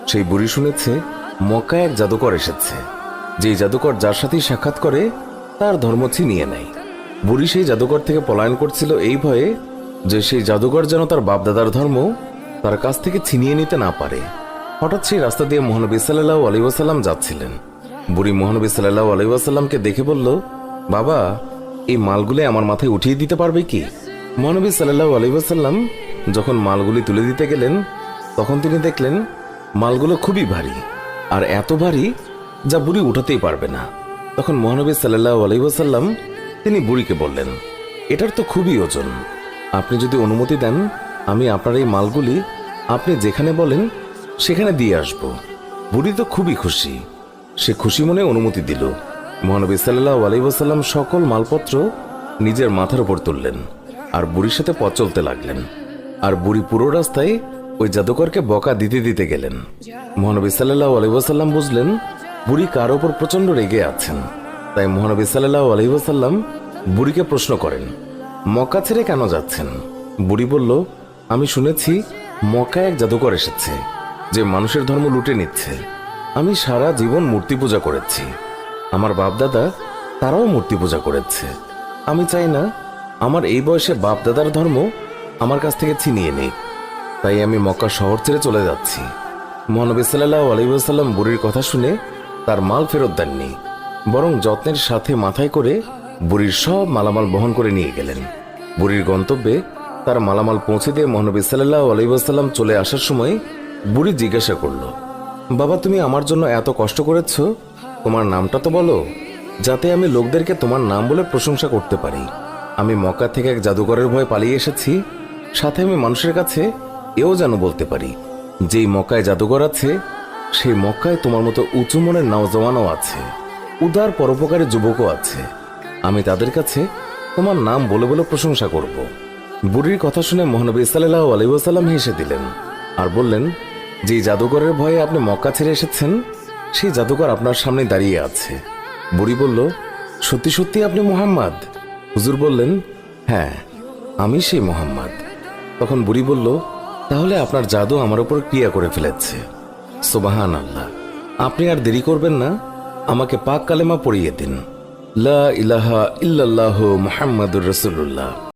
সেই বুড়ি শুনেছে মক্কায় এক জাদুকর এসেছে। যেই জাদুকর যার সাথেই সাক্ষাৎ করে তার ধর্ম ছিনিয়ে নেয়। বুড়ি সেই জাদুকর থেকে পলায়ন করছিল এই ভয়ে যে সেই জাদুকর যেন তার বাপদাদার ধর্ম তার কাছ থেকে ছিনিয়ে নিতে না পারে। হঠাৎ সেই রাস্তা দিয়ে মহানবী সাল্লাল্লাহু আলাইহি ওয়াসাল্লাম যাচ্ছিলেন। বুড়ি মহানবী সাল্লাল্লাহু আলাইহি ওয়াসাল্লামকে দেখে বলল, বাবা, এই মালগুলি আমার মাথায় উঠিয়ে দিতে পারবে কি? মহানবী সাল্লাল্লাহু আলাইহি ওয়াসাল্লাম যখন মালগুলি তুলে দিতে গেলেন তখন তিনি দেখলেন মালগুলো খুবই ভারী, আর এত ভারী যা বুড়ি উঠাতেই পারবে না। তখন মহানবী সাল্লাল্লাহু আলাইহি ওয়াসাল্লাম তিনি বুড়িকে বললেন, এটার তো খুবই ওজন, আপনি যদি অনুমতি দেন আমি আপনার এই মালগুলি আপনি যেখানে বলেন সেখানে দিয়ে আসব। বুড়ি তো খুবই খুশি, সে খুশি মনে অনুমতি দিল। মহানবী সাল্লাল্লাহু আলাইহি ওয়াসাল্লাম সকল মালপত্র নিজের মাথার উপর তুললেন আর বুড়ির সাথে পথ চলতে লাগলেন। আর বুড়ি পুরো রাস্তায় ওই জাদুকরকে বকা দিতে দিতে গেলেন। মহানবী সাল্লাল্লাহু আলাইহি ওয়াসাল্লাম বুঝলেন বুড়ি কার ওপর প্রচন্ড রেগে আছেন। তাই মহানবী সাল্লাল্লাহু আলাইহি ওয়াসাল্লাম বুড়িকে প্রশ্ন করেন, মক্কা ছেড়ে কেন যাচ্ছেন? বুড়ি বলল, আমি শুনেছি মক্কায় এক জাদুকর এসেছে যে মানুষের ধর্ম লুটে নিচ্ছে। আমি সারা জীবন মূর্তি পূজা করেছি, আমার বাপদাদা তারাও মূর্তি পূজা করেছে। আমি চাই না আমার এই বয়সে বাপদাদার ধর্ম আমার কাছ থেকে ছিনিয়ে নেই, তাই আমি মক্কা শহর ছেড়ে চলে যাচ্ছি। মহানবী সাল্লাল্লাহু আলাইহি ওয়াসাল্লাম বুড়ির কথা শুনে তার মাল ফেরত দেননি, বরং যত্নের সাথে মাথায় করে বুড়ির সব মালামাল বহন করে নিয়ে গেলেন। বুড়ির গন্তব্যে তার মালামাল পৌঁছে দিয়ে মহানবী সাল্লাল্লাহু আলাইহি ওয়াসাল্লাম চলে আসার সময় বুড়ি জিজ্ঞাসা করল, বাবা, তুমি আমার জন্য এত কষ্ট করেছ, তোমার নামটা তো বলো, যাতে আমি লোকদেরকে তোমার নাম বলে প্রশংসা করতে পারি। আমি মক্কা থেকে এক জাদুকরের ভয়ে পালিয়ে এসেছি, সাথে আমি মানুষের কাছে এও যেন বলতে পারি যেই মক্কায় জাদুকর আছে সেই মক্কায় তোমার মতো উঁচু মনের নওজওয়ানও আছে, উদার পরোপকারী যুবকও আছে। আমি তাদের কাছে তোমার নাম বলে বলে প্রশংসা করব। বুড়ির কথা শুনে মহানবী সাল্লাল্লাহু আলাইহি ওয়াসাল্লাম হেসে দিলেন আর বললেন, যে জাদুকরের ভয়ে আপনি মক্কা ছেড়ে এসেছেন সেই জাদুকর আপনার সামনে দাঁড়িয়ে আছে। বুড়ি বলল, সত্যি সত্যি আপনি মুহাম্মদ? হুজুর বললেন, হ্যাঁ, আমি সেই মুহাম্মদ। তখন বুড়ি বলল, তাহলে আপনার জাদু আমার উপর ক্রিয়া করে ফেলেছে। সুবহানাল্লাহ, আপনি আর দেরি করবেন না, আমাকে পাক কালেমা পড়িয়ে দিন, লা ইলাহা ইল্লাল্লাহু মুহাম্মাদুর রাসূলুল্লাহ।